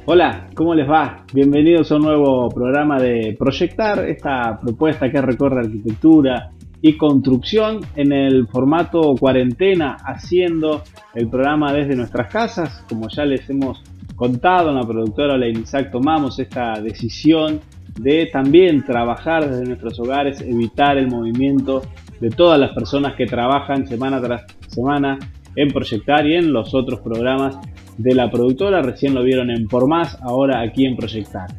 Hola, ¿cómo les va? Bienvenidos a un nuevo programa de Proyectar, esta propuesta que recorre arquitectura y construcción en el formato cuarentena, haciendo el programa desde nuestras casas. Como ya les hemos contado, en la productora Olainizac tomamos esta decisión de también trabajar desde nuestros hogares, evitar el movimiento de todas las personas que trabajan semana tras semana en Proyectar y en los otros programas de la productora. Recién lo vieron en Por Más, ahora aquí en Proyectar.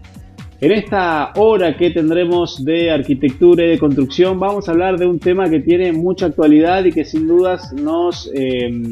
En esta hora que tendremos de arquitectura y de construcción vamos a hablar de un tema que tiene mucha actualidad y que sin dudas nos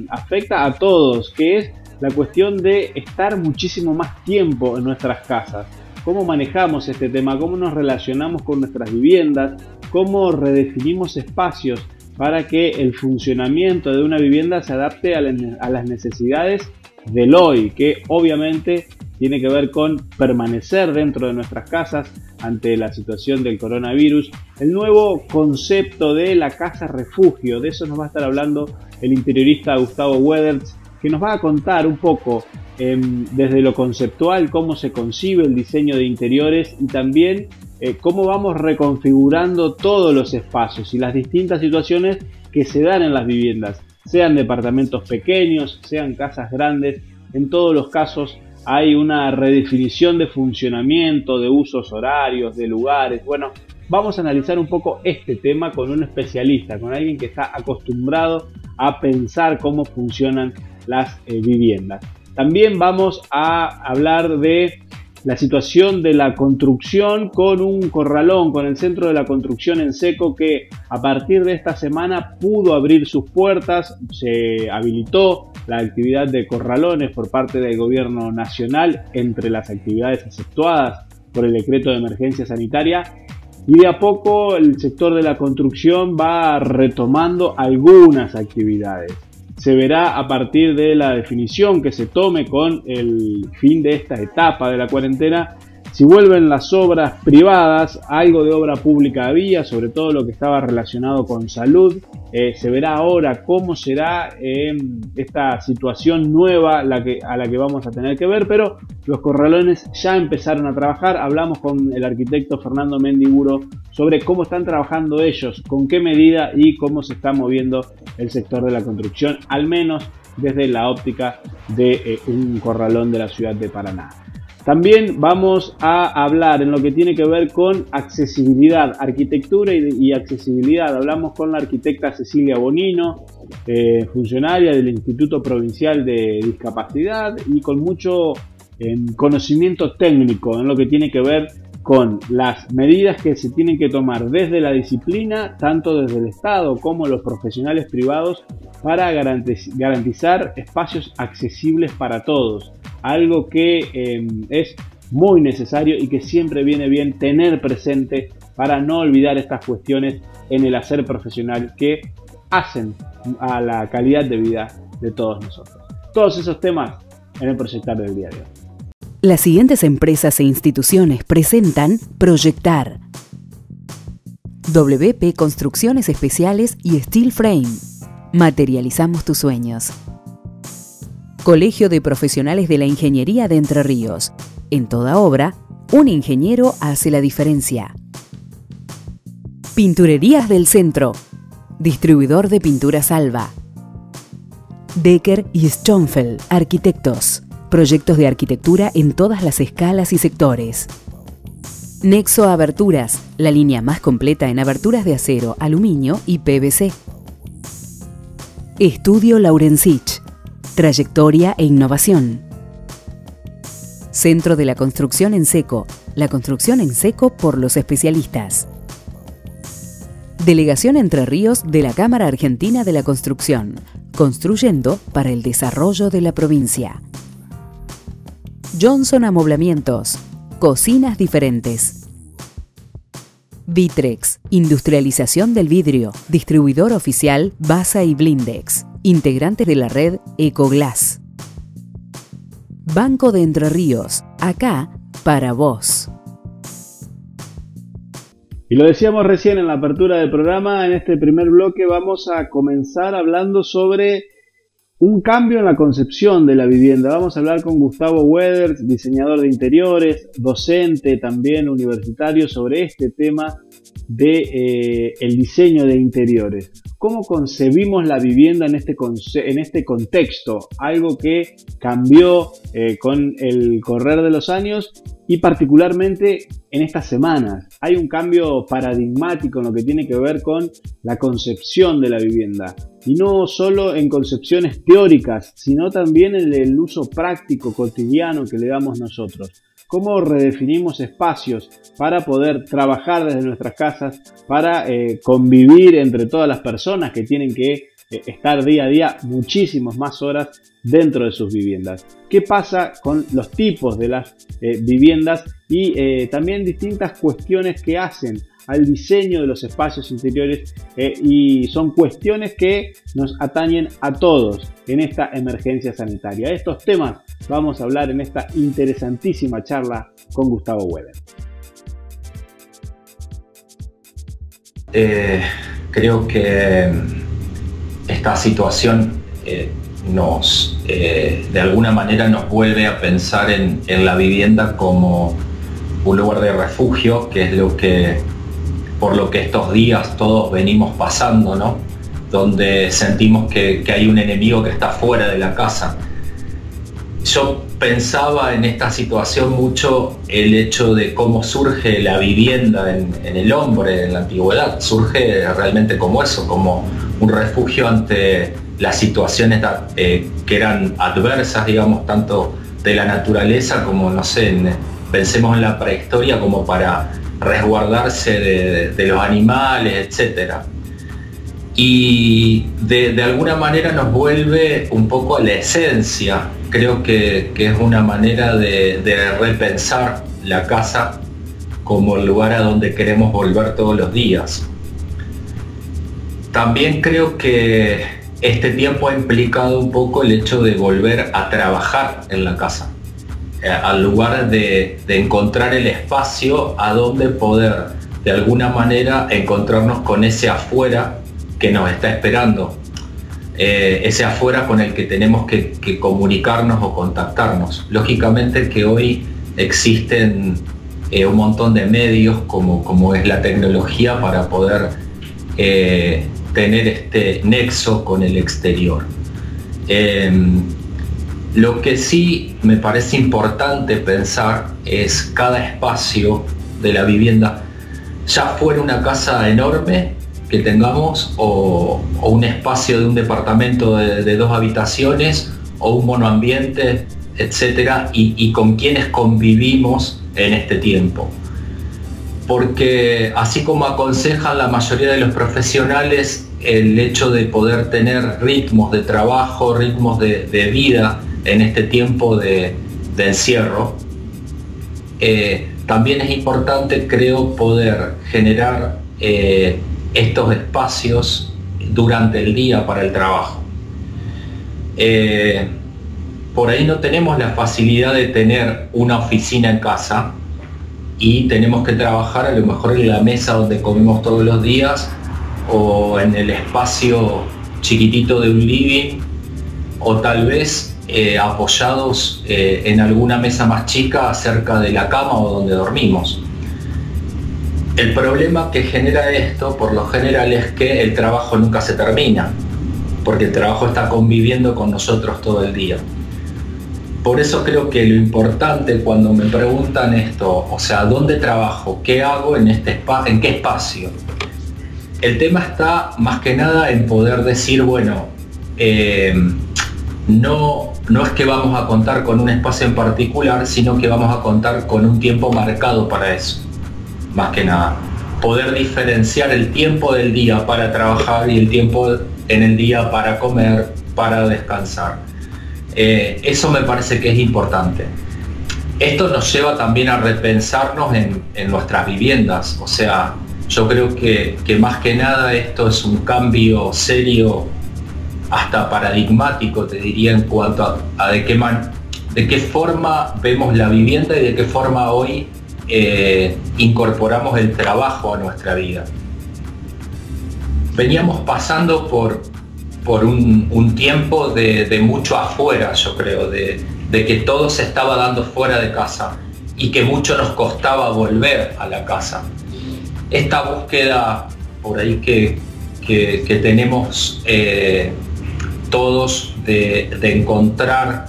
afecta a todos, que es la cuestión de estar muchísimo más tiempo en nuestras casas. ¿Cómo manejamos este tema? ¿Cómo nos relacionamos con nuestras viviendas? ¿Cómo redefinimos espacios para que el funcionamiento de una vivienda se adapte a las necesidades del hoy, que obviamente tiene que ver con permanecer dentro de nuestras casas ante la situación del coronavirus? El nuevo concepto de la casa refugio, de eso nos va a estar hablando el interiorista Gustavo Wederts, que nos va a contar un poco desde lo conceptual cómo se concibe el diseño de interiores y también cómo vamos reconfigurando todos los espacios y las distintas situaciones que se dan en las viviendas, sean departamentos pequeños, sean casas grandes. En todos los casos hay una redefinición de funcionamiento, de usos horarios, de lugares. Bueno, vamos a analizar un poco este tema con un especialista, con alguien que está acostumbrado a pensar cómo funcionan las viviendas. También vamos a hablar de la situación de la construcción con un corralón, con el Centro de la Construcción en Seco, que a partir de esta semana pudo abrir sus puertas. Se habilitó la actividad de corralones por parte del gobierno nacional entre las actividades exceptuadas por el decreto de emergencia sanitaria, y de a poco el sector de la construcción va retomando algunas actividades. Se verá a partir de la definición que se tome con el fin de esta etapa de la cuarentena si vuelven las obras privadas. Algo de obra pública había, sobre todo lo que estaba relacionado con salud. Se verá ahora cómo será esta situación nueva a la que vamos a tener que ver, pero los corralones ya empezaron a trabajar. Hablamos con el arquitecto Fernando Mendiburo sobre cómo están trabajando ellos, con qué medida y cómo se está moviendo el sector de la construcción, al menos desde la óptica de un corralón de la ciudad de Paraná. También vamos a hablar en lo que tiene que ver con accesibilidad, arquitectura y accesibilidad. Hablamos con la arquitecta Cecilia Bonino, funcionaria del Instituto Provincial de Discapacidad y con mucho conocimiento técnico en lo que tiene que ver con las medidas que se tienen que tomar desde la disciplina, tanto desde el Estado como los profesionales privados, para garantizar espacios accesibles para todos. Algo que es muy necesario y que siempre viene bien tener presente para no olvidar estas cuestiones en el hacer profesional que hacen a la calidad de vida de todos nosotros. Todos esos temas en el Proyectar del día de hoy. Las siguientes empresas e instituciones presentan Proyectar. WP Construcciones Especiales y Steel Frame. Materializamos tus sueños. Colegio de Profesionales de la Ingeniería de Entre Ríos. En toda obra, un ingeniero hace la diferencia. Pinturerías del Centro. Distribuidor de pinturas Alba. Decker y Schonfeld, arquitectos. Proyectos de arquitectura en todas las escalas y sectores. Nexo Aberturas, la línea más completa en aberturas de acero, aluminio y PVC. Estudio Laurencich, trayectoria e innovación. Centro de la Construcción en Seco, la construcción en seco por los especialistas. Delegación Entre Ríos de la Cámara Argentina de la Construcción, construyendo para el desarrollo de la provincia. Johnson Amoblamientos, cocinas diferentes. Vitrex, industrialización del vidrio, distribuidor oficial Basa y Blindex, integrantes de la red Ecoglass. Banco de Entre Ríos, acá para vos. Y lo decíamos recién en la apertura del programa, en este primer bloque vamos a comenzar hablando sobre un cambio en la concepción de la vivienda. Vamos a hablar con Gustavo Weders, diseñador de interiores, docente también universitario, sobre este tema de el diseño de interiores. ¿Cómo concebimos la vivienda en este contexto? Algo que cambió con el correr de los años y particularmente en estas semanas. Hay un cambio paradigmático en lo que tiene que ver con la concepción de la vivienda. Y no solo en concepciones teóricas, sino también en el uso práctico cotidiano que le damos nosotros. Cómo redefinimos espacios para poder trabajar desde nuestras casas, para convivir entre todas las personas que tienen que estar día a día muchísimas más horas dentro de sus viviendas. ¿Qué pasa con los tipos de las viviendas y también distintas cuestiones que hacen al diseño de los espacios interiores y son cuestiones que nos atañen a todos en esta emergencia sanitaria? Estos temas vamos a hablar en esta interesantísima charla con Gustavo Weders. Creo que esta situación de alguna manera nos vuelve a pensar en la vivienda como un lugar de refugio, que es por lo que estos días todos venimos pasando, ¿no? Donde sentimos que hay un enemigo que está fuera de la casa. Yo pensaba en esta situación mucho el hecho de cómo surge la vivienda en el hombre en la antigüedad. Surge realmente como eso, como un refugio ante las situaciones que eran adversas, digamos, tanto de la naturaleza como, no sé, pensemos en la prehistoria, como para resguardarse de los animales, etc. Y de alguna manera nos vuelve un poco a la esencia. Creo que es una manera de repensar la casa como el lugar a donde queremos volver todos los días. También creo que este tiempo ha implicado un poco el hecho de volver a trabajar en la casa, al lugar de encontrar el espacio a donde poder de alguna manera encontrarnos con ese afuera que nos está esperando, ese afuera con el que tenemos que comunicarnos o contactarnos. Lógicamente que hoy existen un montón de medios como es la tecnología para poder tener este nexo con el exterior. Lo que sí me parece importante pensar es cada espacio de la vivienda, ya fuera una casa enorme que tengamos o un espacio de un departamento de 2 habitaciones o un monoambiente, etcétera, y con quienes convivimos en este tiempo. Porque así como aconsejan la mayoría de los profesionales el hecho de poder tener ritmos de trabajo, ritmos de vida en este tiempo de encierro, también es importante, creo, poder generar estos espacios durante el día para el trabajo. Por ahí no tenemos la facilidad de tener una oficina en casa y tenemos que trabajar a lo mejor en la mesa donde comemos todos los días o en el espacio chiquitito de un living, o tal vez apoyados en alguna mesa más chica cerca de la cama o donde dormimos. El problema que genera esto por lo general es que el trabajo nunca se termina, porque el trabajo está conviviendo con nosotros todo el día. Por eso creo que lo importante cuando me preguntan esto, o sea, ¿dónde trabajo? ¿Qué hago en qué espacio? El tema está más que nada en poder decir, bueno, no es que vamos a contar con un espacio en particular, sino que vamos a contar con un tiempo marcado para eso. Más que nada, poder diferenciar el tiempo del día para trabajar y el tiempo en el día para comer, para descansar. Eso me parece que es importante. Esto nos lleva también a repensarnos en nuestras viviendas. O sea, yo creo que más que nada esto es un cambio serio, hasta paradigmático, te diría, en cuanto a de qué forma vemos la vivienda y de qué forma hoy incorporamos el trabajo a nuestra vida. Veníamos pasando por por un tiempo de mucho afuera, yo creo, de que todo se estaba dando fuera de casa y que mucho nos costaba volver a la casa. Esta búsqueda por ahí que tenemos todos de encontrar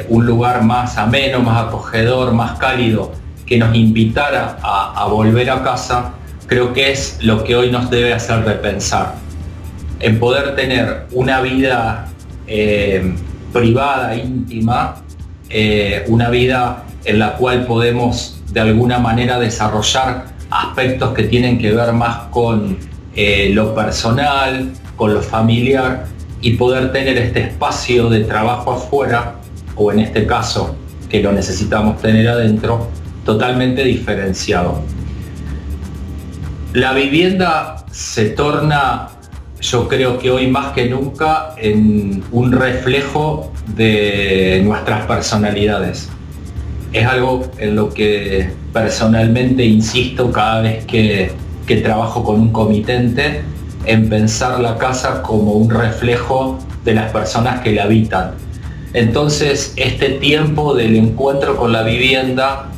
un lugar más ameno, más acogedor, más cálido, que nos invitara a volver a casa, creo que es lo que hoy nos debe hacer repensar. En poder tener una vida privada, íntima, una vida en la cual podemos de alguna manera desarrollar aspectos que tienen que ver más con lo personal, con lo familiar, y poder tener este espacio de trabajo afuera, o en este caso que lo necesitamos tener adentro, totalmente diferenciado. La vivienda se torna, yo creo que hoy más que nunca, en un reflejo de nuestras personalidades. Es algo en lo que personalmente insisto cada vez que trabajo con un comitente, en pensar la casa como un reflejo de las personas que la habitan. Entonces, este tiempo del encuentro con la vivienda,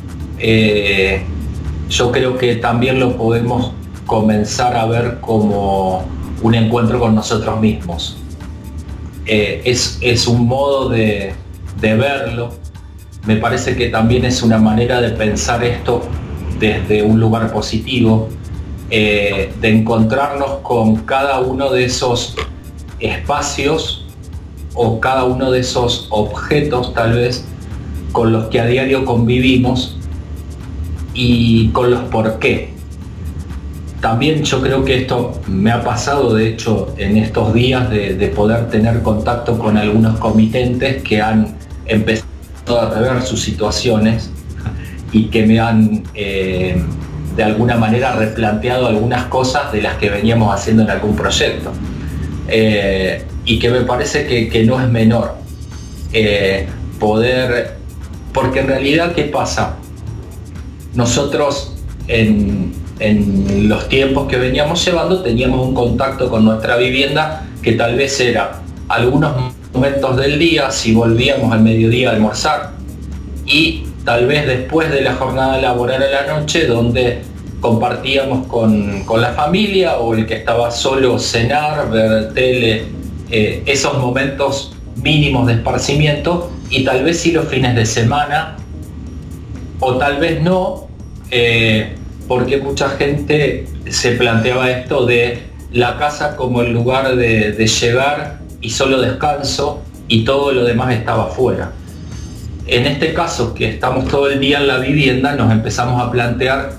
yo creo que también lo podemos comenzar a ver como un encuentro con nosotros mismos. Es un modo de verlo. Me parece que también es una manera de pensar esto desde un lugar positivo, de encontrarnos con cada uno de esos espacios o cada uno de esos objetos, tal vez, con los que a diario convivimos y con los por qué. También yo creo que esto me ha pasado, de hecho, en estos días de poder tener contacto con algunos comitentes que han empezado a rever sus situaciones y que me han de alguna manera replanteado algunas cosas de las que veníamos haciendo en algún proyecto, y que me parece que no es menor poder, porque en realidad, ¿qué pasa? Nosotros en los tiempos que veníamos llevando teníamos un contacto con nuestra vivienda que tal vez era algunos momentos del día, si volvíamos al mediodía a almorzar, y tal vez después de la jornada laboral a la noche, donde compartíamos con la familia, o el que estaba solo, cenar, ver tele, esos momentos mínimos de esparcimiento, y tal vez sí los fines de semana, o tal vez no, porque mucha gente se planteaba esto de la casa como el lugar de llegar y solo descanso, y todo lo demás estaba fuera. En este caso, que estamos todo el día en la vivienda, nos empezamos a plantear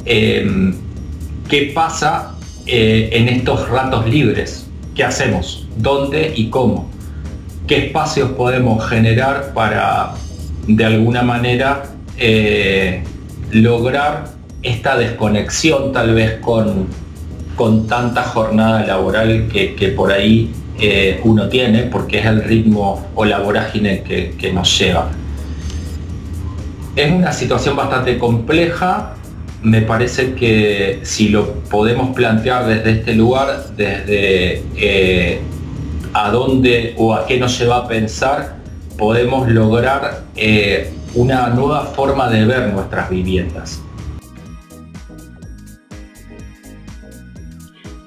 qué pasa en estos ratos libres, qué hacemos, dónde y cómo, qué espacios podemos generar para, de alguna manera, lograr esta desconexión tal vez con tanta jornada laboral que por ahí uno tiene, porque es el ritmo o la vorágine que nos lleva. Es una situación bastante compleja. Me parece que si lo podemos plantear desde este lugar, desde a dónde o a qué nos lleva a pensar, podemos lograr una nueva forma de ver nuestras viviendas.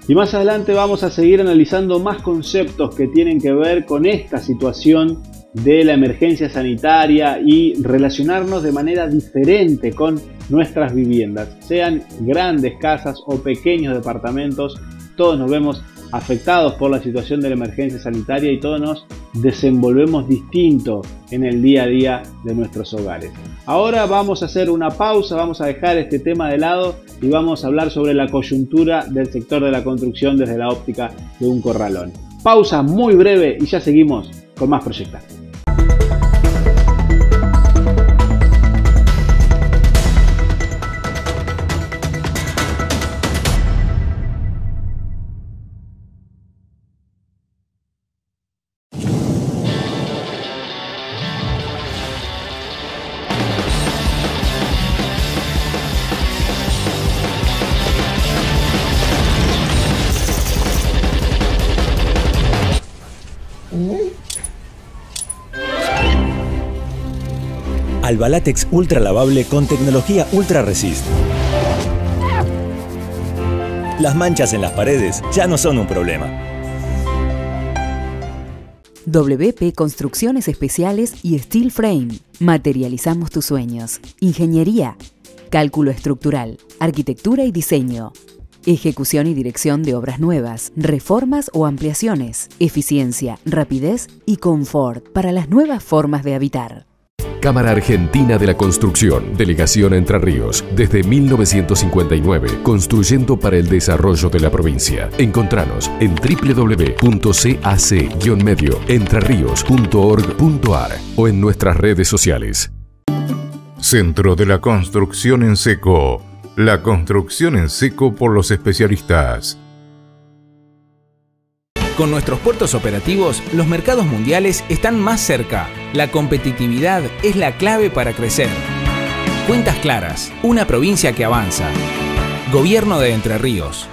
Y más adelante vamos a seguir analizando más conceptos que tienen que ver con esta situación de la emergencia sanitaria y relacionarnos de manera diferente con nuestras viviendas, sean grandes casas o pequeños departamentos. Todos nos vemos afectados por la situación de la emergencia sanitaria y todos nos desenvolvemos distinto en el día a día de nuestros hogares. Ahora vamos a hacer una pausa, vamos a dejar este tema de lado y vamos a hablar sobre la coyuntura del sector de la construcción desde la óptica de un corralón. Pausa muy breve y ya seguimos con más Proyectar. Alba Látex ultra lavable con tecnología Ultra Resist. Las manchas en las paredes ya no son un problema. WP Construcciones Especiales y Steel Frame. Materializamos tus sueños. Ingeniería, cálculo estructural, arquitectura y diseño. Ejecución y dirección de obras nuevas, reformas o ampliaciones. Eficiencia, rapidez y confort para las nuevas formas de habitar. Cámara Argentina de la Construcción, Delegación Entre Ríos, desde 1959, construyendo para el desarrollo de la provincia. Encontranos en www.cac-medioentreríos.org.ar o en nuestras redes sociales. Centro de la Construcción en Seco. La construcción en seco por los especialistas. Con nuestros puertos operativos, los mercados mundiales están más cerca. La competitividad es la clave para crecer. Cuentas claras, una provincia que avanza. Gobierno de Entre Ríos.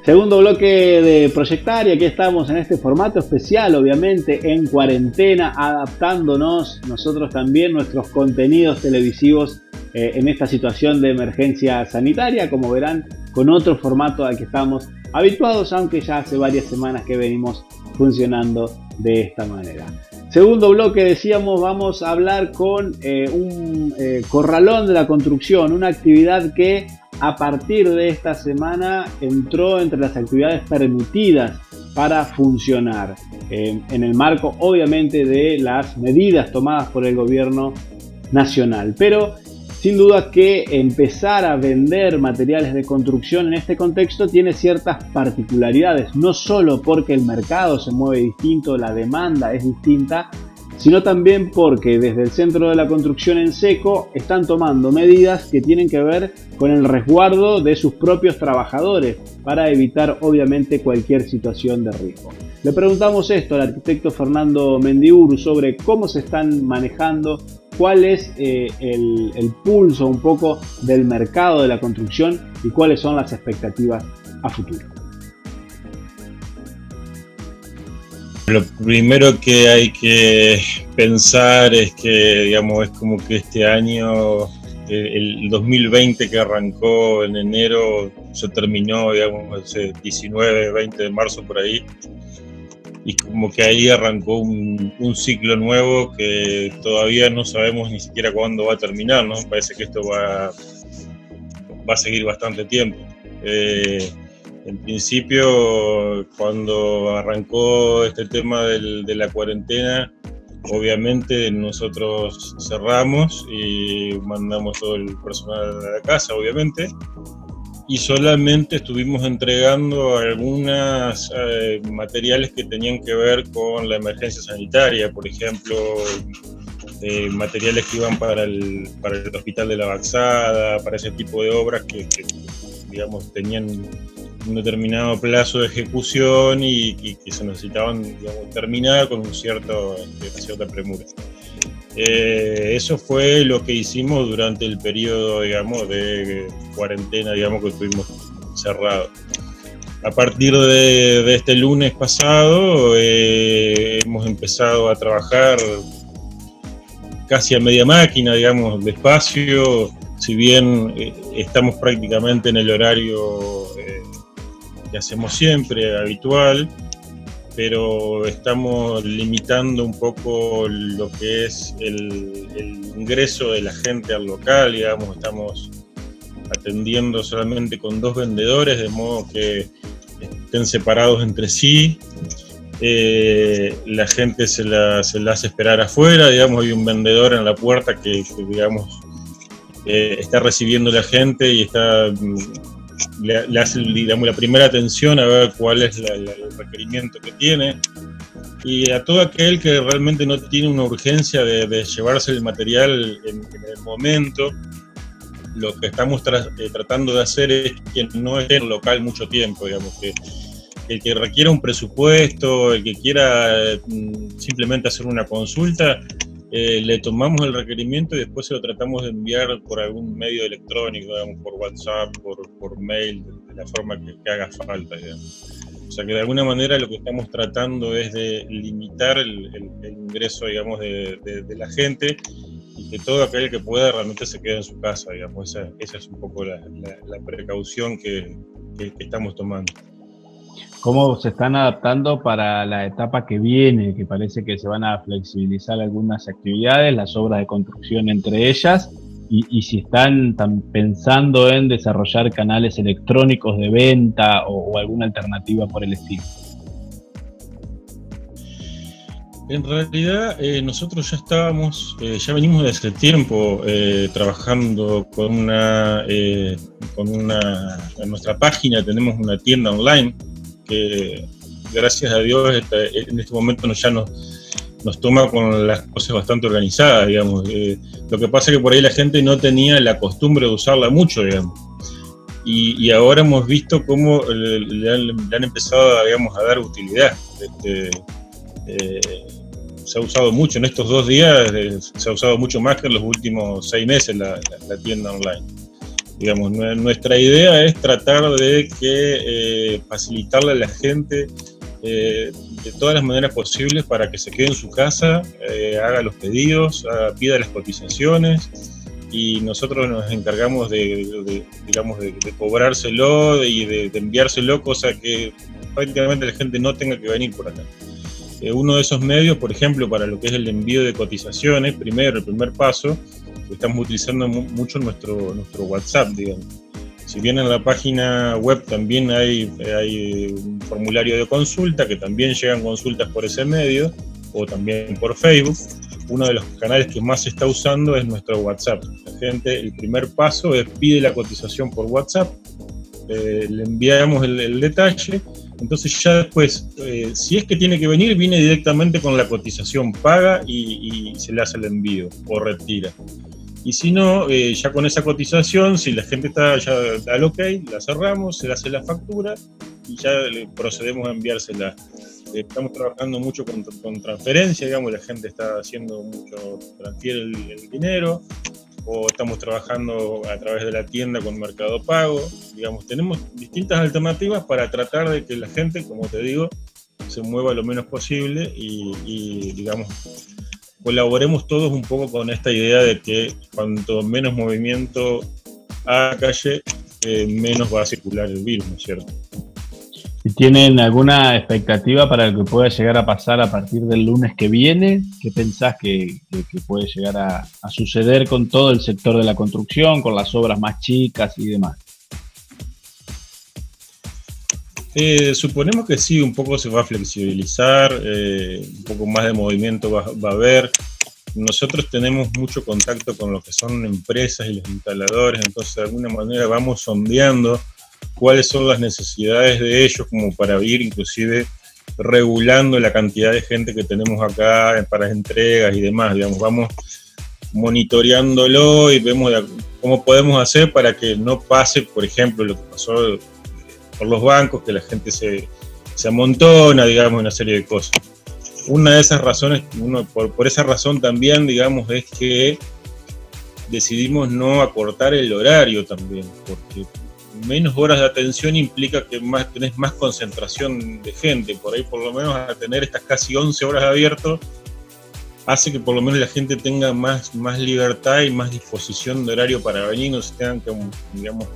Segundo bloque de Proyectar, y aquí estamos en este formato especial, obviamente en cuarentena, adaptándonos nosotros también nuestros contenidos televisivos en esta situación de emergencia sanitaria, como verán, con otro formato al que estamos habituados, aunque ya hace varias semanas que venimos funcionando de esta manera. Segundo bloque, decíamos, vamos a hablar con un corralón de la construcción, una actividad que a partir de esta semana entró entre las actividades permitidas para funcionar, en el marco obviamente de las medidas tomadas por el gobierno nacional. Pero sin duda que empezar a vender materiales de construcción en este contexto tiene ciertas particularidades, no solo porque el mercado se mueve distinto, la demanda es distinta, sino también porque desde el Centro de la Construcción en Seco están tomando medidas que tienen que ver con el resguardo de sus propios trabajadores para evitar obviamente cualquier situación de riesgo. Le preguntamos esto al arquitecto Fernando Mendiburu sobre cómo se están manejando, cuál es el pulso un poco del mercado de la construcción y cuáles son las expectativas a futuro. Lo primero que hay que pensar es que, digamos, es como que este año, el 2020 que arrancó en enero, se terminó, digamos, el 19, 20 de marzo por ahí, y como que ahí arrancó un ciclo nuevo que todavía no sabemos ni siquiera cuándo va a terminar, ¿no? Parece que esto va a seguir bastante tiempo. En principio, cuando arrancó este tema de la cuarentena, obviamente nosotros cerramos y mandamos todo el personal a la casa, obviamente, y solamente estuvimos entregando algunos materiales que tenían que ver con la emergencia sanitaria, por ejemplo, materiales que iban para el hospital de la Baxada, para ese tipo de obras que digamos, tenían un determinado plazo de ejecución y que se necesitaban, digamos, terminar con una cierta premura. Eso fue lo que hicimos durante el periodo, digamos, de cuarentena, digamos, que estuvimos cerrados. A partir de este lunes pasado hemos empezado a trabajar casi a media máquina, digamos, despacio, si bien estamos prácticamente en el horario que hacemos siempre, habitual, pero estamos limitando un poco lo que es el ingreso de la gente al local, digamos, estamos atendiendo solamente con 2 vendedores, de modo que estén separados entre sí. La gente se la hace esperar afuera, digamos, hay un vendedor en la puerta que digamos, está recibiendo a la gente y le hace, digamos, la primera atención a ver cuál es el requerimiento que tiene, y a todo aquel que realmente no tiene una urgencia de llevarse el material en el momento, lo que estamos tratando de hacer es que no esté en el local mucho tiempo, digamos, que el que requiera un presupuesto, el que quiera simplemente hacer una consulta, le tomamos el requerimiento y después se lo tratamos de enviar por algún medio electrónico, digamos, por WhatsApp, por mail, de la forma que haga falta, digamos. O sea que de alguna manera lo que estamos tratando es de limitar el ingreso, digamos, de la gente, y que todo aquel que pueda realmente se quede en su casa, digamos. Esa es un poco la precaución que estamos tomando. ¿Cómo se están adaptando para la etapa que viene? Que parece que se van a flexibilizar algunas actividades, las obras de construcción entre ellas, y si están pensando en desarrollar canales electrónicos de venta o alguna alternativa por el estilo. En realidad nosotros ya venimos desde hace tiempo trabajando en nuestra página tenemos una tienda online que gracias a Dios en este momento nos toma con las cosas bastante organizadas, digamos. Lo que pasa es que por ahí la gente no tenía la costumbre de usarla mucho, digamos. Y ahora hemos visto cómo le han empezado, digamos, a dar utilidad. Se ha usado mucho en estos 2 días, se ha usado mucho más que en los últimos 6 meses la tienda online. Digamos, nuestra idea es tratar de facilitarle a la gente de todas las maneras posibles para que se quede en su casa, haga los pedidos, pida las cotizaciones, y nosotros nos encargamos de cobrárselo y de enviárselo, cosa que prácticamente la gente no tenga que venir por acá. Uno de esos medios, por ejemplo, para lo que es el envío de cotizaciones, el primer paso, estamos utilizando mucho nuestro WhatsApp, digamos. Si bien en la página web también hay un formulario de consulta, que también llegan consultas por ese medio, o también por Facebook, uno de los canales que más se está usando es nuestro WhatsApp. La gente, el primer paso es pide la cotización por WhatsApp, le enviamos el detalle. Entonces ya después, si es que tiene que venir, viene directamente con la cotización, paga y se le hace el envío o retira. Y si no, ya con esa cotización, si la gente da el ok, la cerramos, se le hace la factura y ya procedemos a enviársela. Estamos trabajando mucho con transferencia, digamos, la gente está haciendo mucho, transfiere el dinero, o estamos trabajando a través de la tienda con Mercado Pago. Digamos, tenemos distintas alternativas para tratar de que la gente, como te digo, se mueva lo menos posible y digamos, colaboremos todos un poco con esta idea de que cuanto menos movimiento a la calle, menos va a circular el virus, ¿no es cierto? Si tienen alguna expectativa para lo que pueda llegar a pasar a partir del lunes que viene, ¿qué pensás que puede llegar a suceder con todo el sector de la construcción, con las obras más chicas y demás? Suponemos que sí, un poco se va a flexibilizar, un poco más de movimiento va a haber. Nosotros tenemos mucho contacto con lo que son empresas y los instaladores, entonces de alguna manera vamos sondeando cuáles son las necesidades de ellos, como para ir inclusive regulando la cantidad de gente que tenemos acá para entregas y demás. Digamos, vamos monitoreándolo y vemos cómo podemos hacer para que no pase, por ejemplo, lo que pasó por los bancos, que la gente se amontona, digamos, una serie de cosas. Una de esas razones, por esa razón también, digamos, es que decidimos no acortar el horario también, porque menos horas de atención implica que tenés más concentración de gente. Por ahí, por lo menos, a tener estas casi 11 horas abiertos, hace que por lo menos la gente tenga más libertad y más disposición de horario para venir, no se tengan que, digamos,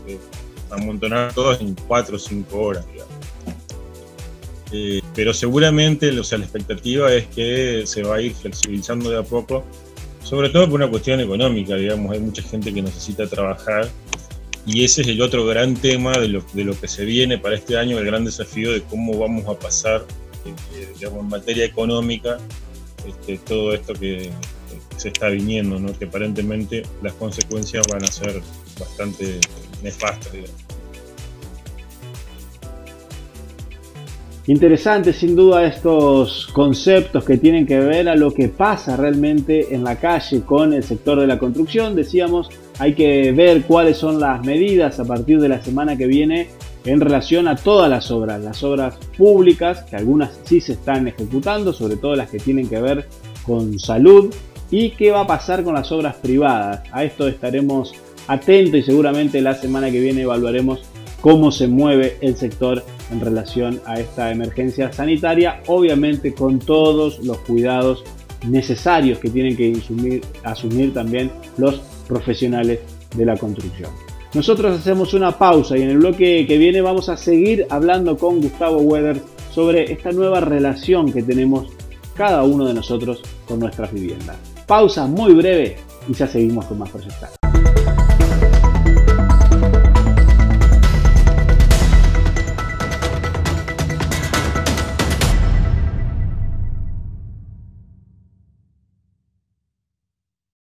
amontonar todos en 4 o 5 horas, digamos. Pero seguramente, o sea, la expectativa es que se va a ir flexibilizando de a poco, sobre todo por una cuestión económica, digamos. Hay mucha gente que necesita trabajar y ese es el otro gran tema de lo que se viene para este año, el gran desafío de cómo vamos a pasar, digamos, en materia económica, todo esto que se está viniendo, ¿no? Que aparentemente las consecuencias van a ser bastante nefastas, digamos. Interesante sin duda estos conceptos que tienen que ver a lo que pasa realmente en la calle con el sector de la construcción. Decíamos, hay que ver cuáles son las medidas a partir de la semana que viene en relación a todas las obras públicas, que algunas sí se están ejecutando, sobre todo las que tienen que ver con salud, y qué va a pasar con las obras privadas. A esto estaremos atentos y seguramente la semana que viene evaluaremos cómo se mueve el sector en relación a esta emergencia sanitaria, obviamente con todos los cuidados necesarios que tienen que asumir también los profesionales de la construcción. Nosotros hacemos una pausa y en el bloque que viene vamos a seguir hablando con Gustavo Weders sobre esta nueva relación que tenemos cada uno de nosotros con nuestras viviendas. Pausa muy breve y ya seguimos con más Proyectar.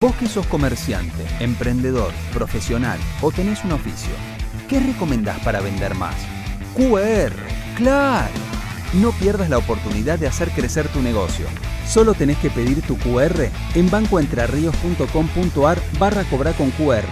Vos que sos comerciante, emprendedor, profesional o tenés un oficio, ¿qué recomendás para vender más? QR, ¡claro! No pierdas la oportunidad de hacer crecer tu negocio. Solo tenés que pedir tu QR en bancoentrerrios.com.ar/cobrar con QR.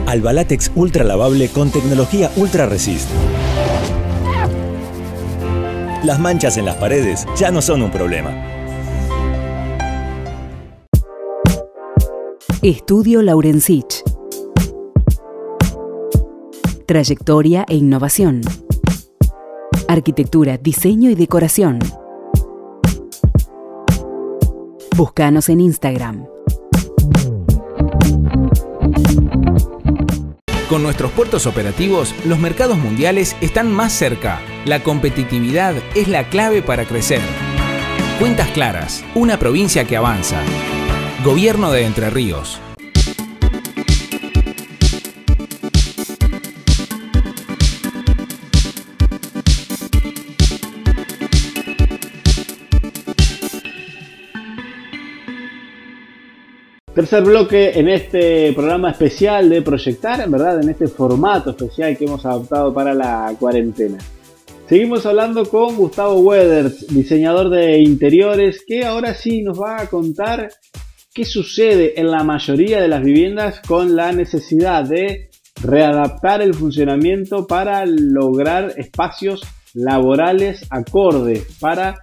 Alba-Látex ultra lavable con tecnología Ultra Resist. Las manchas en las paredes ya no son un problema. Estudio Laurencich. Trayectoria e innovación. Arquitectura, diseño y decoración. Búscanos en Instagram. Con nuestros puertos operativos, los mercados mundiales están más cerca. La competitividad es la clave para crecer. Cuentas Claras, una provincia que avanza. Gobierno de Entre Ríos. Tercer bloque en este programa especial de Proyectar, en verdad, en este formato especial que hemos adoptado para la cuarentena. Seguimos hablando con Gustavo Weders, diseñador de interiores, que ahora sí nos va a contar qué sucede en la mayoría de las viviendas con la necesidad de readaptar el funcionamiento para lograr espacios laborales acordes, para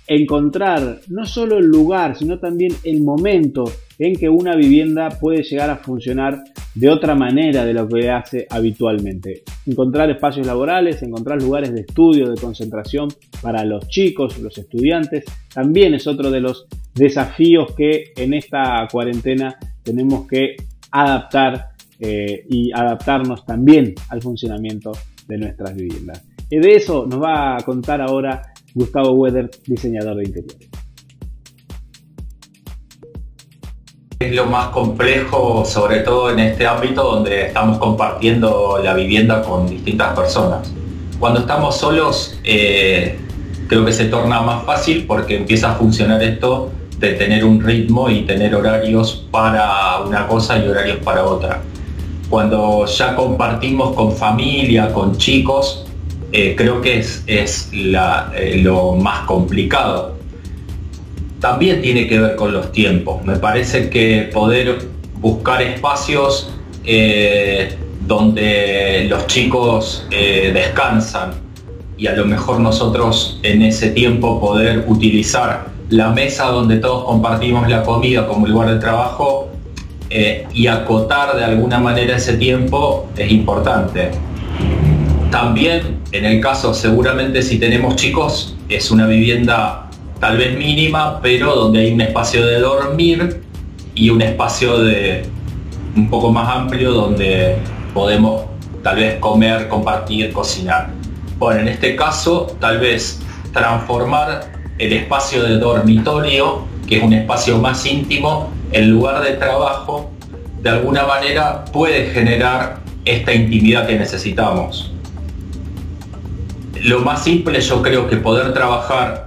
encontrar no solo el lugar, sino también el momento en que una vivienda puede llegar a funcionar de otra manera de lo que hace habitualmente. Encontrar espacios laborales, encontrar lugares de estudio, de concentración para los chicos, los estudiantes, también es otro de los desafíos que en esta cuarentena tenemos que adaptar y adaptarnos también al funcionamiento de nuestras viviendas. Y de eso nos va a contar ahora Gustavo Weders, diseñador de interiores. Es lo más complejo, sobre todo en este ámbito donde estamos compartiendo la vivienda con distintas personas. Cuando estamos solos, creo que se torna más fácil porque empieza a funcionar esto de tener un ritmo y tener horarios para una cosa y horarios para otra. Cuando ya compartimos con familia, con chicos, creo que es lo más complicado. También tiene que ver con los tiempos. Me parece que poder buscar espacios donde los chicos descansan y a lo mejor nosotros en ese tiempo poder utilizar la mesa donde todos compartimos la comida como lugar de trabajo y acotar de alguna manera ese tiempo es importante. También en el caso, seguramente si tenemos chicos, es una vivienda tal vez mínima, pero donde hay un espacio de dormir y un espacio un poco más amplio donde podemos tal vez comer, compartir, cocinar. Bueno, en este caso tal vez transformar el espacio de dormitorio, que es un espacio más íntimo, en lugar de trabajo, de alguna manera puede generar esta intimidad que necesitamos. Lo más simple, yo creo que poder trabajar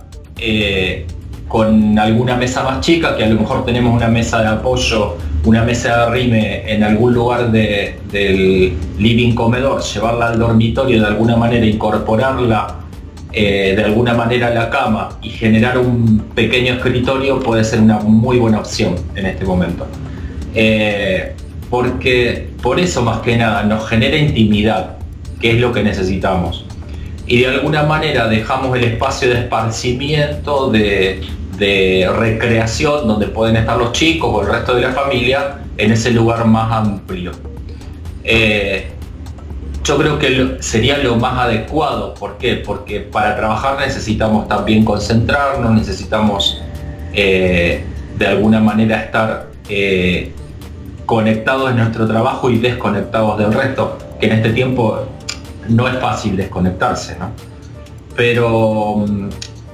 con alguna mesa más chica, que a lo mejor tenemos una mesa de apoyo, una mesa de arrime en algún lugar del living comedor, llevarla al dormitorio, de alguna manera incorporarla de alguna manera la cama y generar un pequeño escritorio puede ser una muy buena opción en este momento. Porque por eso más que nada nos genera intimidad, que es lo que necesitamos. Y de alguna manera dejamos el espacio de esparcimiento, de recreación, donde pueden estar los chicos o el resto de la familia, en ese lugar más amplio. Yo creo que sería lo más adecuado. ¿Por qué? Porque para trabajar necesitamos también concentrarnos, necesitamos de alguna manera estar conectados en nuestro trabajo y desconectados del resto, que en este tiempo no es fácil desconectarse, ¿no? Pero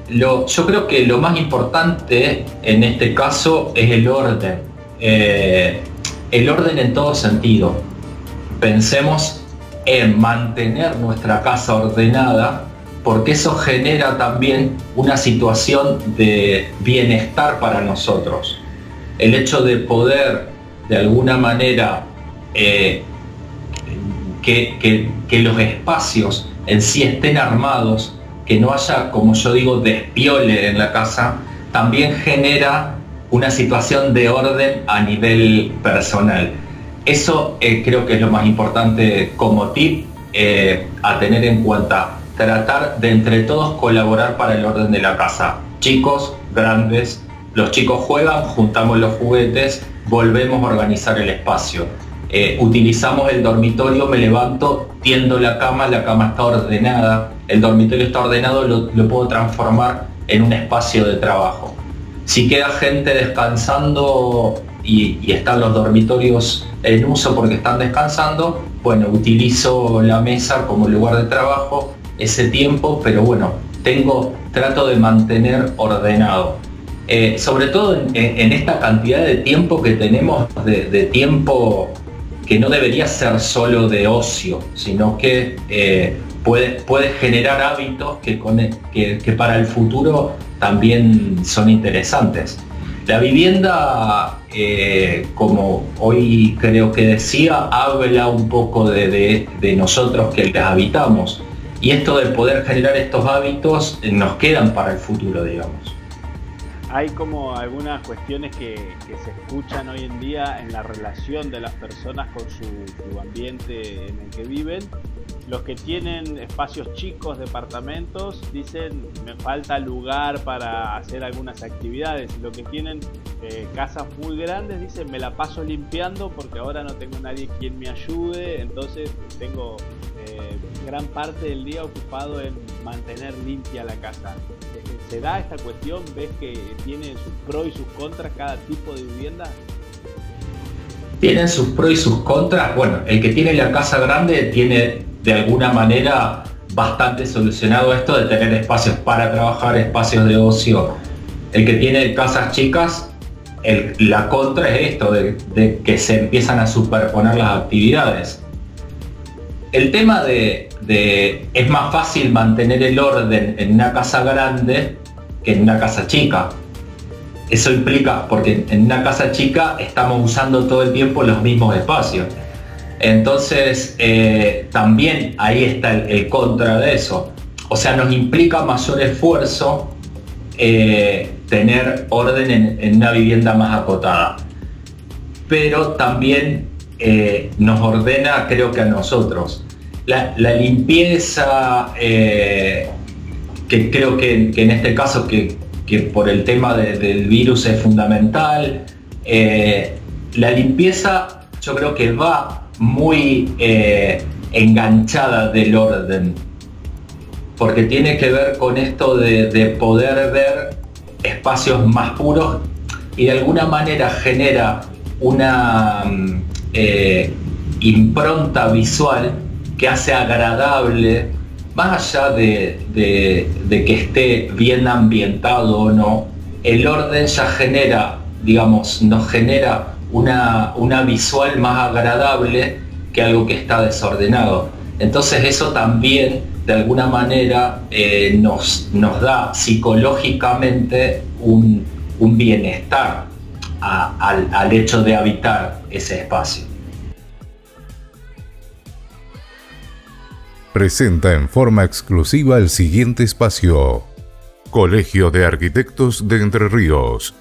yo creo que lo más importante en este caso es el orden. El orden en todo sentido. Pensemos en mantener nuestra casa ordenada, porque eso genera también una situación de bienestar para nosotros. El hecho de poder, de alguna manera, que los espacios en sí estén armados, que no haya, como yo digo, despiole en la casa, también genera una situación de orden a nivel personal. Eso creo que es lo más importante como tip a tener en cuenta. Tratar de entre todos colaborar para el orden de la casa. Chicos, grandes, los chicos juegan, juntamos los juguetes, volvemos a organizar el espacio. Utilizamos el dormitorio, me levanto, tiendo la cama está ordenada, el dormitorio está ordenado, lo puedo transformar en un espacio de trabajo. Si queda gente descansando y están los dormitorios en uso porque están descansando, bueno, utilizo la mesa como lugar de trabajo ese tiempo, pero bueno, trato de mantener ordenado. Sobre todo en esta cantidad de tiempo que tenemos, de tiempo que no debería ser solo de ocio, sino que puede generar hábitos que para el futuro también son interesantes. La vivienda, como hoy creo que decía, habla un poco de nosotros que las habitamos, y esto de poder generar estos hábitos nos quedan para el futuro, digamos. Hay como algunas cuestiones que se escuchan hoy en día en la relación de las personas con su ambiente en el que viven. Los que tienen espacios chicos, departamentos, dicen me falta lugar para hacer algunas actividades. Y los que tienen casas muy grandes dicen me la paso limpiando porque ahora no tengo nadie quien me ayude, entonces tengo gran parte del día ocupado en mantener limpia la casa. ¿Se da esta cuestión? ¿Ves que tiene sus pros y sus contras cada tipo de vivienda? Tienen sus pros y sus contras. Bueno, el que tiene la casa grande tiene de alguna manera bastante solucionado esto de tener espacios para trabajar, espacios de ocio. El que tiene casas chicas, la contra es esto de que se empiezan a superponer las actividades. El tema es más fácil mantener el orden en una casa grande que en una casa chica. Eso implica, porque en una casa chica estamos usando todo el tiempo los mismos espacios. Entonces, también ahí está el contra de eso. O sea, nos implica mayor esfuerzo tener orden en una vivienda más acotada. Pero también nos ordena, creo que a nosotros. La limpieza, que creo que en este caso que por el tema del virus es fundamental, la limpieza yo creo que va muy enganchada del orden, porque tiene que ver con esto de poder ver espacios más puros y de alguna manera genera una impronta visual que hace agradable, más allá de que esté bien ambientado o no. El orden ya genera, digamos, nos genera una visual más agradable que algo que está desordenado. Entonces eso también de alguna manera nos da psicológicamente un bienestar al hecho de habitar ese espacio. presenta en forma exclusiva el siguiente espacio. Colegio de Arquitectos de Entre Ríos.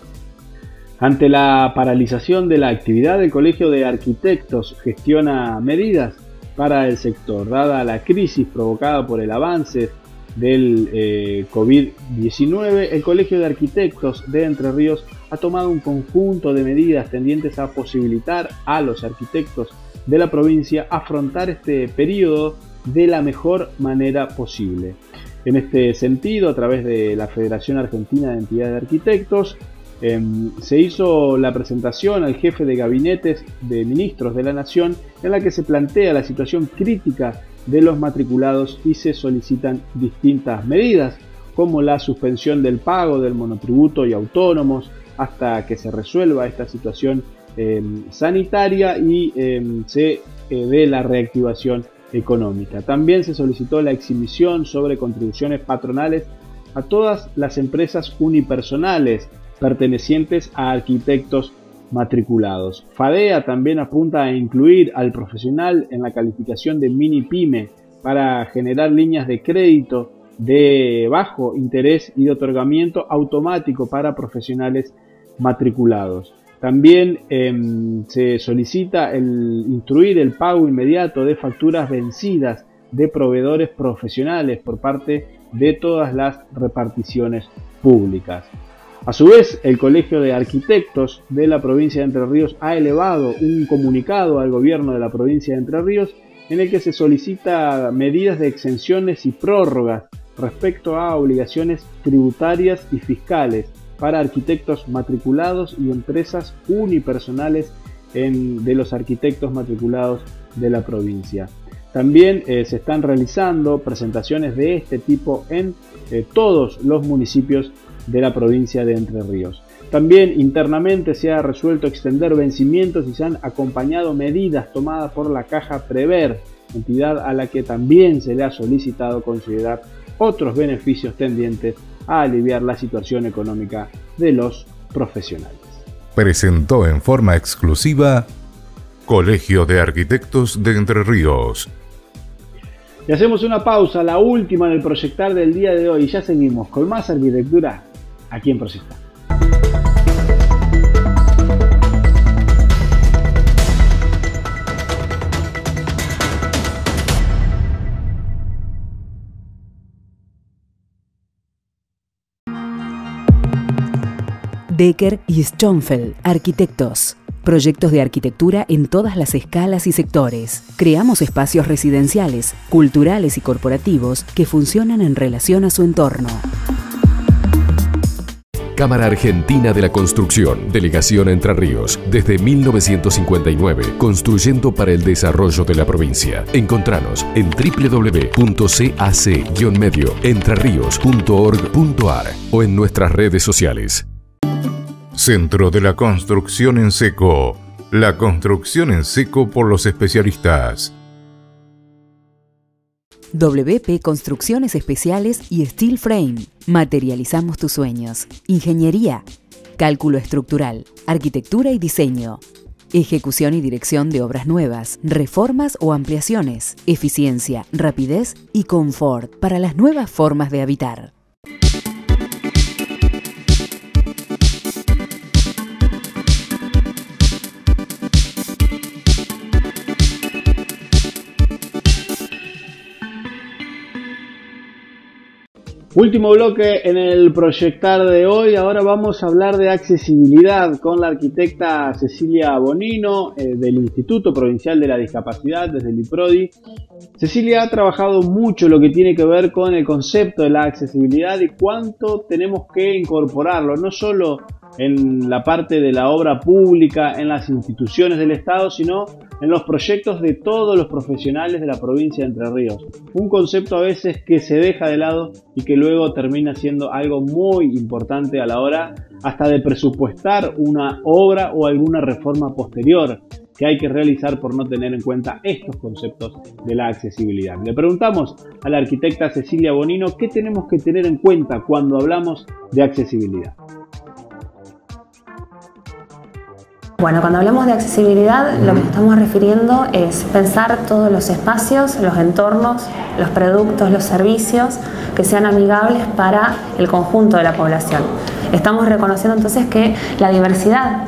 Ante la paralización de la actividad, el Colegio de Arquitectos gestiona medidas para el sector. Dada la crisis provocada por el avance del COVID-19, el Colegio de Arquitectos de Entre Ríos ha tomado un conjunto de medidas tendientes a posibilitar a los arquitectos de la provincia afrontar este periodo de la mejor manera posible. En este sentido, a través de la Federación Argentina de Entidades de Arquitectos, se hizo la presentación al jefe de gabinetes de ministros de la Nación, en la que se plantea la situación crítica de los matriculados y se solicitan distintas medidas, como la suspensión del pago del monotributo y autónomos hasta que se resuelva esta situación sanitaria y se dé la reactivación económica. También se solicitó la exhibición sobre contribuciones patronales a todas las empresas unipersonales pertenecientes a arquitectos matriculados. FADEA también apunta a incluir al profesional en la calificación de mini-pyme para generar líneas de crédito de bajo interés y de otorgamiento automático para profesionales matriculados. También se solicita instruir el pago inmediato de facturas vencidas de proveedores profesionales por parte de todas las reparticiones públicas. A su vez, el Colegio de Arquitectos de la provincia de Entre Ríos ha elevado un comunicado al gobierno de la provincia de Entre Ríos en el que se solicita medidas de exenciones y prórrogas respecto a obligaciones tributarias y fiscales para arquitectos matriculados y empresas unipersonales de los arquitectos matriculados de la provincia. También se están realizando presentaciones de este tipo en todos los municipios de la provincia de Entre Ríos. También internamente se ha resuelto extender vencimientos y se han acompañado medidas tomadas por la Caja Prever, entidad a la que también se le ha solicitado considerar otros beneficios tendientes a aliviar la situación económica de los profesionales. Presentó en forma exclusiva Colegio de Arquitectos de Entre Ríos. Y hacemos una pausa, la última en el Proyectar del día de hoy, y ya seguimos con más arquitectura aquí en Proyectar. Decker y Schonfeld, arquitectos. Proyectos de arquitectura en todas las escalas y sectores. Creamos espacios residenciales, culturales y corporativos que funcionan en relación a su entorno. Cámara Argentina de la Construcción, Delegación Entre Ríos, desde 1959, construyendo para el desarrollo de la provincia. Encontranos en www.cac-medioentreríos.org.ar o en nuestras redes sociales. Centro de la Construcción en Seco. La construcción en seco por los especialistas. WP Construcciones Especiales y Steel Frame. Materializamos tus sueños. Ingeniería, cálculo estructural, arquitectura y diseño. Ejecución y dirección de obras nuevas, reformas o ampliaciones. Eficiencia, rapidez y confort para las nuevas formas de habitar. Último bloque en el Proyectar de hoy. Ahora vamos a hablar de accesibilidad con la arquitecta Cecilia Bonino del Instituto Provincial de la Discapacidad, desde el IPRODI. Cecilia ha trabajado mucho lo que tiene que ver con el concepto de la accesibilidad y cuánto tenemos que incorporarlo, no solo en la parte de la obra pública, en las instituciones del Estado, sino en los proyectos de todos los profesionales de la provincia de Entre Ríos. Un concepto a veces que se deja de lado y que luego termina siendo algo muy importante a la hora hasta de presupuestar una obra o alguna reforma posterior que hay que realizar por no tener en cuenta estos conceptos de la accesibilidad. Le preguntamos a la arquitecta Cecilia Bonino qué tenemos que tener en cuenta cuando hablamos de accesibilidad. Bueno, cuando hablamos de accesibilidad, lo que estamos refiriendo es pensar todos los espacios, los entornos, los productos, los servicios que sean amigables para el conjunto de la población. Estamos reconociendo entonces que la diversidad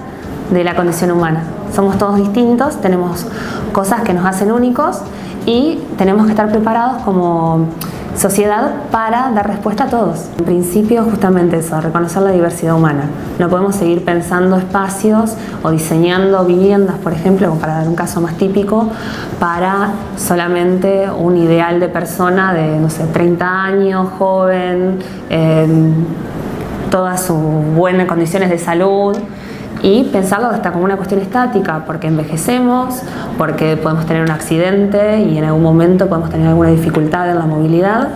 de la condición humana. Somos todos distintos, tenemos cosas que nos hacen únicos y tenemos que estar preparados como sociedad para dar respuesta a todos. En principio, justamente eso, reconocer la diversidad humana. No podemos seguir pensando espacios o diseñando viviendas, por ejemplo, como para dar un caso más típico, para solamente un ideal de persona de, no sé, 30 años, joven, todas sus buenas condiciones de salud, y pensarlo hasta como una cuestión estática, porque envejecemos, porque podemos tener un accidente y en algún momento podemos tener alguna dificultad en la movilidad,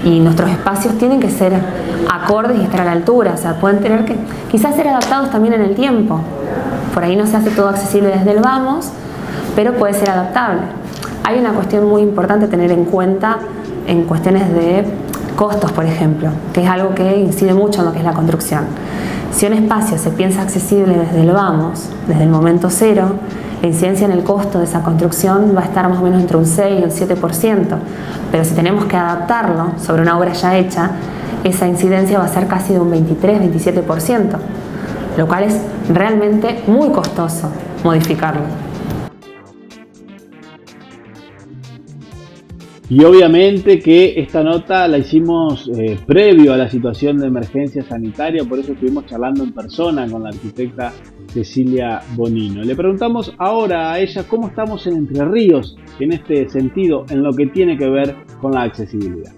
y nuestros espacios tienen que ser acordes y estar a la altura, o sea, pueden tener que quizás ser adaptados también en el tiempo. Por ahí no se hace todo accesible desde el vamos, pero puede ser adaptable. Hay una cuestión muy importante a tener en cuenta en cuestiones de costos, por ejemplo, que es algo que incide mucho en lo que es la construcción. Si un espacio se piensa accesible desde el vamos, desde el momento cero, la incidencia en el costo de esa construcción va a estar más o menos entre un 6 y un 7%, pero si tenemos que adaptarlo sobre una obra ya hecha, esa incidencia va a ser casi de un 23-27%, lo cual es realmente muy costoso modificarlo. Y obviamente que esta nota la hicimos previo a la situación de emergencia sanitaria, por eso estuvimos charlando en persona con la arquitecta Cecilia Bonino. Le preguntamos ahora a ella cómo estamos en Entre Ríos en este sentido, en lo que tiene que ver con la accesibilidad.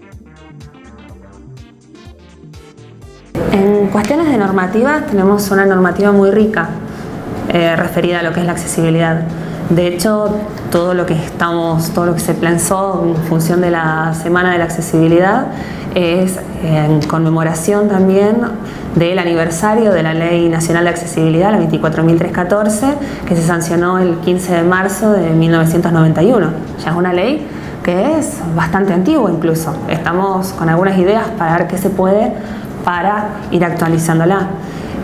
En cuestiones de normativa tenemos una normativa muy rica referida a lo que es la accesibilidad. De hecho, todo lo que se pensó en función de la Semana de la Accesibilidad es en conmemoración también del aniversario de la Ley Nacional de Accesibilidad, la 24.314, que se sancionó el 15 de marzo de 1991. Ya es una ley que es bastante antigua incluso. Estamos con algunas ideas para ver qué se puede para ir actualizándola.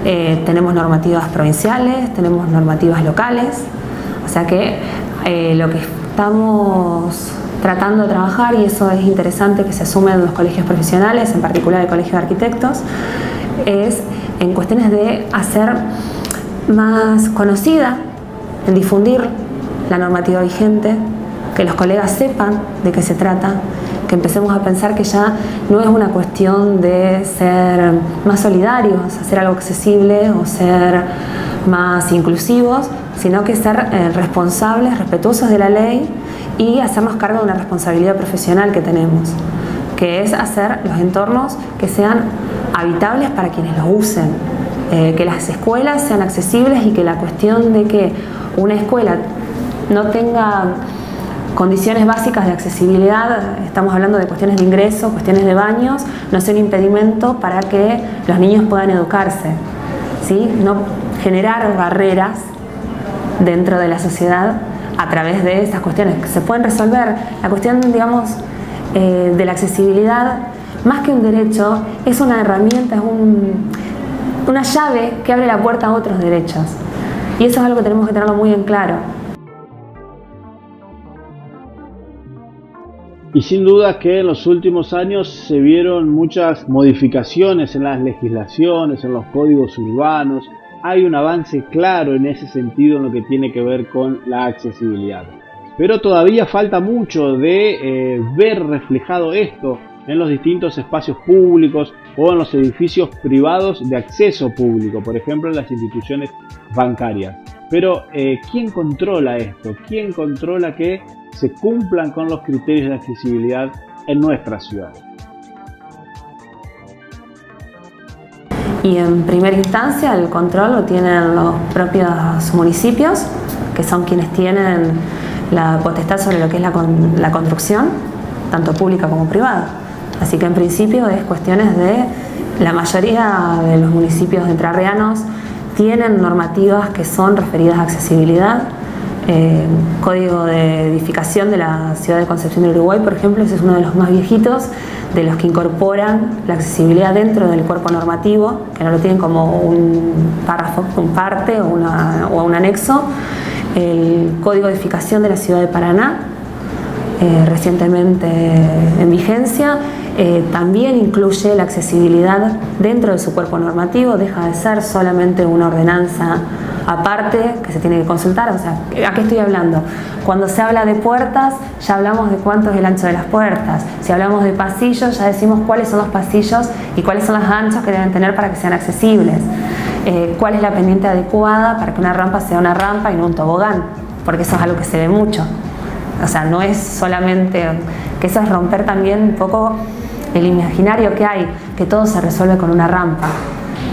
Tenemos normativas provinciales, tenemos normativas locales. O sea que lo que estamos tratando de trabajar, y eso es interesante que se asume en los colegios profesionales, en particular el Colegio de Arquitectos, es en cuestiones de hacer más conocida, en difundir la normativa vigente, que los colegas sepan de qué se trata, que empecemos a pensar que ya no es una cuestión de ser más solidarios, hacer algo accesible o ser más inclusivos, sino que ser responsables, respetuosos de la ley y hacernos cargo de una responsabilidad profesional que tenemos, que es hacer los entornos que sean habitables para quienes los usen, que las escuelas sean accesibles y que la cuestión de que una escuela no tenga condiciones básicas de accesibilidad, estamos hablando de cuestiones de ingreso, cuestiones de baños, no sea un impedimento para que los niños puedan educarse, ¿sí? No generar barreras dentro de la sociedad a través de esas cuestiones que se pueden resolver. La cuestión, digamos, de la accesibilidad, más que un derecho, es una herramienta, es una llave que abre la puerta a otros derechos. Y eso es algo que tenemos que tenerlo muy en claro. Y sin duda que en los últimos años se vieron muchas modificaciones en las legislaciones, en los códigos urbanos. Hay un avance claro en ese sentido en lo que tiene que ver con la accesibilidad. Pero todavía falta mucho de ver reflejado esto en los distintos espacios públicos o en los edificios privados de acceso público, por ejemplo en las instituciones bancarias. Pero ¿quién controla esto? ¿Quién controla que se cumplan con los criterios de accesibilidad en nuestra ciudad? Y en primera instancia el control lo tienen los propios municipios, que son quienes tienen la potestad sobre lo que es la construcción, tanto pública como privada. Así que en principio es cuestiones de la mayoría de los municipios entrerrianos tienen normativas que son referidas a accesibilidad. Código de edificación de la ciudad de Concepción del Uruguay, por ejemplo, ese es uno de los más viejitos, de los que incorporan la accesibilidad dentro del cuerpo normativo, que no lo tienen como un párrafo, un parte o un anexo. El Código de edificación de la ciudad de Paraná, recientemente en vigencia, también incluye la accesibilidad dentro de su cuerpo normativo, deja de ser solamente una ordenanza aparte que se tiene que consultar. O sea, ¿a qué estoy hablando? Cuando se habla de puertas, ya hablamos de cuánto es el ancho de las puertas. Si hablamos de pasillos, ya decimos cuáles son los pasillos y cuáles son los anchos que deben tener para que sean accesibles. Cuál es la pendiente adecuada para que una rampa sea una rampa y no un tobogán, porque eso es algo que se ve mucho. O sea, no es solamente, que eso es romper también un poco el imaginario que hay, que todo se resuelve con una rampa.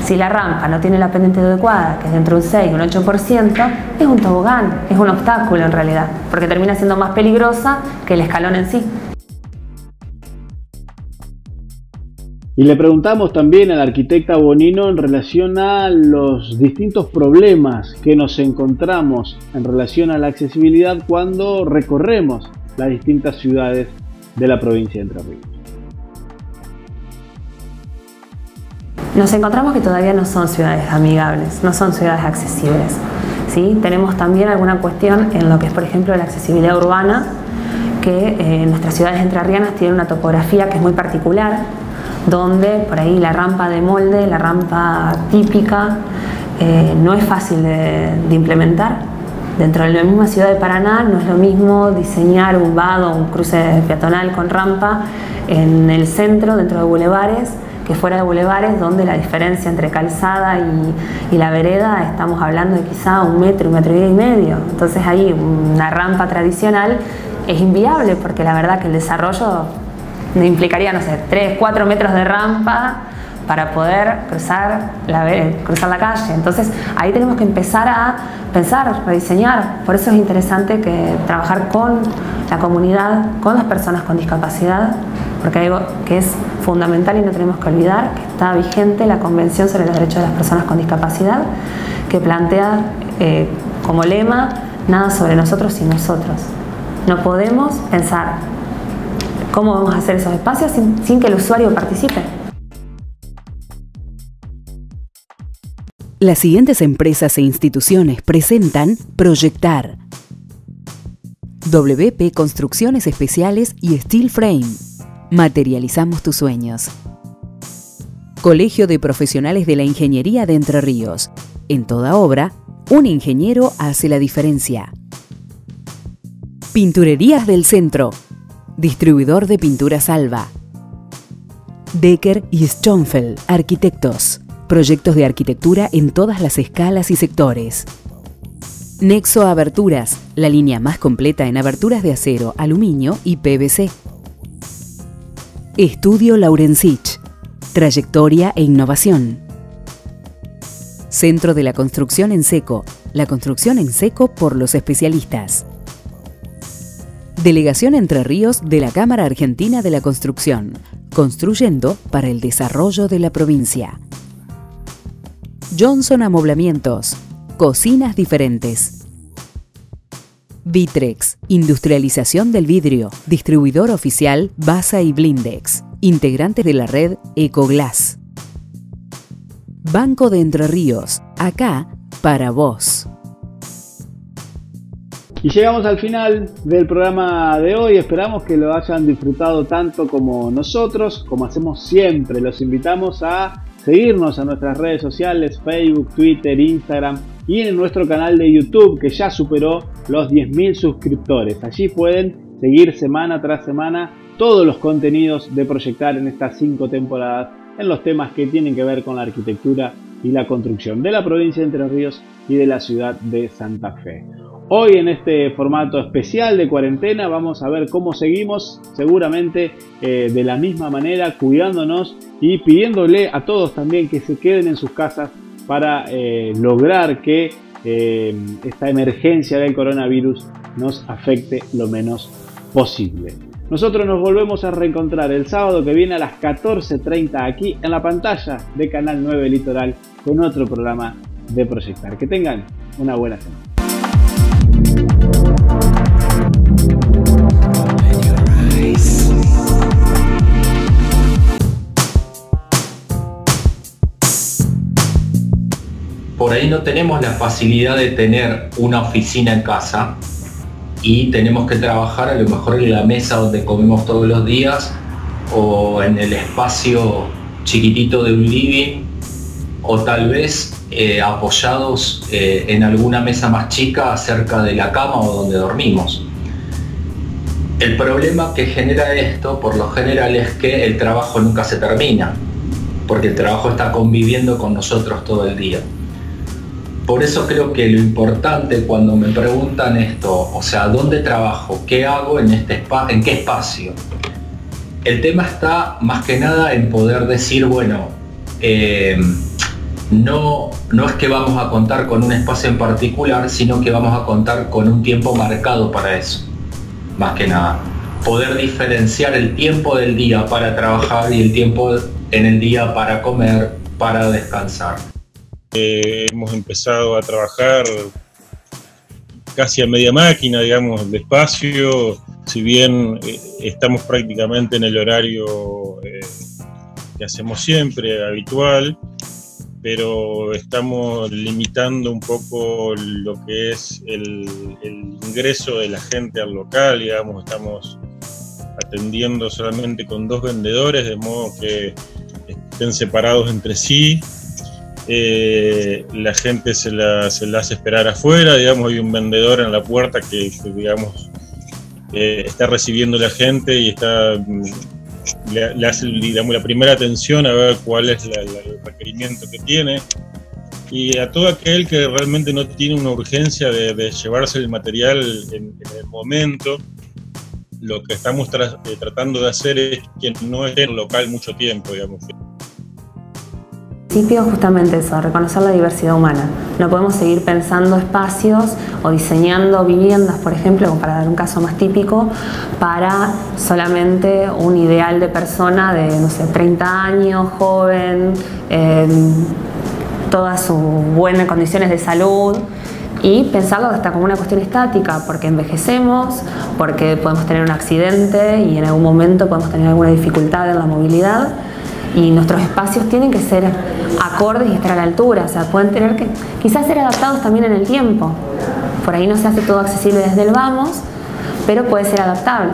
Si la rampa no tiene la pendiente adecuada, que es entre un 6 y un 8%, es un tobogán, es un obstáculo en realidad, porque termina siendo más peligrosa que el escalón en sí. Y le preguntamos también a la arquitecta Bonino en relación a los distintos problemas que nos encontramos en relación a la accesibilidad cuando recorremos las distintas ciudades de la provincia de Entre Ríos. Nos encontramos que todavía no son ciudades amigables, no son ciudades accesibles, ¿sí? Tenemos también alguna cuestión en lo que es, por ejemplo, la accesibilidad urbana, que nuestras ciudades entrerrianas tienen una topografía que es muy particular, donde por ahí la rampa de molde, la rampa típica, no es fácil de implementar. Dentro de la misma ciudad de Paraná no es lo mismo diseñar un vado, un cruce peatonal con rampa en el centro, dentro de bulevares, que fuera de bulevares, donde la diferencia entre calzada y la vereda estamos hablando de quizá 1 metro, 1,5 metros. Entonces ahí una rampa tradicional es inviable, porque la verdad que el desarrollo implicaría, no sé, 3, 4 metros de rampa para poder cruzar la calle. Entonces ahí tenemos que empezar a pensar, rediseñar. Por eso es interesante que trabajar con la comunidad, con las personas con discapacidad, porque hay algo que es fundamental y no tenemos que olvidar, que está vigente la Convención sobre los Derechos de las Personas con Discapacidad, que plantea como lema: nada sobre nosotros sin nosotros. No podemos pensar cómo vamos a hacer esos espacios sin que el usuario participe. Las siguientes empresas e instituciones presentan Proyectar. WP Construcciones Especiales y Steel Frame. Materializamos tus sueños. Colegio de Profesionales de la Ingeniería de Entre Ríos. En toda obra, un ingeniero hace la diferencia. Pinturerías del Centro. Distribuidor de pinturas Alba. Decker y Schonfeld, arquitectos. Proyectos de arquitectura en todas las escalas y sectores. Nexo Aberturas, la línea más completa en aberturas de acero, aluminio y PVC. Estudio Laurencich, trayectoria e innovación. Centro de la Construcción en Seco, la construcción en seco por los especialistas. Delegación Entre Ríos de la Cámara Argentina de la Construcción, construyendo para el desarrollo de la provincia. Johnson Amoblamientos, cocinas diferentes. Vitrex, industrialización del vidrio, distribuidor oficial Basa y Blindex, integrantes de la red Ecoglass. Banco de Entre Ríos, acá para vos. Y llegamos al final del programa de hoy. Esperamos que lo hayan disfrutado tanto como nosotros, como hacemos siempre. Los invitamos a seguirnos a nuestras redes sociales, Facebook, Twitter, Instagram y en nuestro canal de YouTube, que ya superó los 10.000 suscriptores. Allí pueden seguir semana tras semana todos los contenidos de Proyectar en estas 5 temporadas en los temas que tienen que ver con la arquitectura y la construcción de la provincia de Entre Ríos y de la ciudad de Santa Fe. Hoy en este formato especial de cuarentena vamos a ver cómo seguimos, seguramente de la misma manera, cuidándonos y pidiéndole a todos también que se queden en sus casas para lograr que esta emergencia del coronavirus nos afecte lo menos posible. Nosotros nos volvemos a reencontrar el sábado que viene a las 14:30 aquí en la pantalla de Canal 9 Litoral con otro programa de Proyectar. Que tengan una buena semana. por ahí no tenemos la facilidad de tener una oficina en casa y tenemos que trabajar a lo mejor en la mesa donde comemos todos los días o en el espacio chiquitito de un living o tal vez apoyados en alguna mesa más chica cerca de la cama o donde dormimos. El problema que genera esto por lo general es que el trabajo nunca se termina, porque el trabajo está conviviendo con nosotros todo el día. Por eso creo que lo importante cuando me preguntan esto, o sea, ¿dónde trabajo? ¿Qué hago en qué espacio? El tema está más que nada en poder decir, bueno, no es que vamos a contar con un espacio en particular, sino que vamos a contar con un tiempo marcado para eso. Más que nada, poder diferenciar el tiempo del día para trabajar y el tiempo en el día para comer, para descansar. Hemos empezado a trabajar casi a media máquina, digamos, despacio, si bien estamos prácticamente en el horario que hacemos siempre, habitual, pero estamos limitando un poco lo que es el ingreso de la gente al local, digamos, estamos atendiendo solamente con 2 vendedores, de modo que estén separados entre sí. La gente se la hace esperar afuera, digamos, hay un vendedor en la puerta que digamos, está recibiendo a la gente y le hace, digamos, la primera atención a ver cuál es el requerimiento que tiene, y a todo aquel que realmente no tiene una urgencia de llevarse el material en el momento, lo que estamos tratando de hacer es que no esté en el local mucho tiempo, digamos. Principio justamente eso, reconocer la diversidad humana. No podemos seguir pensando espacios o diseñando viviendas, por ejemplo, para dar un caso más típico, para solamente un ideal de persona de, no sé, 30 años, joven, todas sus buenas condiciones de salud, y pensarlo hasta como una cuestión estática, porque envejecemos, porque podemos tener un accidente y en algún momento podemos tener alguna dificultad en la movilidad. Y nuestros espacios tienen que ser acordes y estar a la altura, o sea, pueden tener que quizás ser adaptados también en el tiempo. Por ahí no se hace todo accesible desde el vamos, pero puede ser adaptable.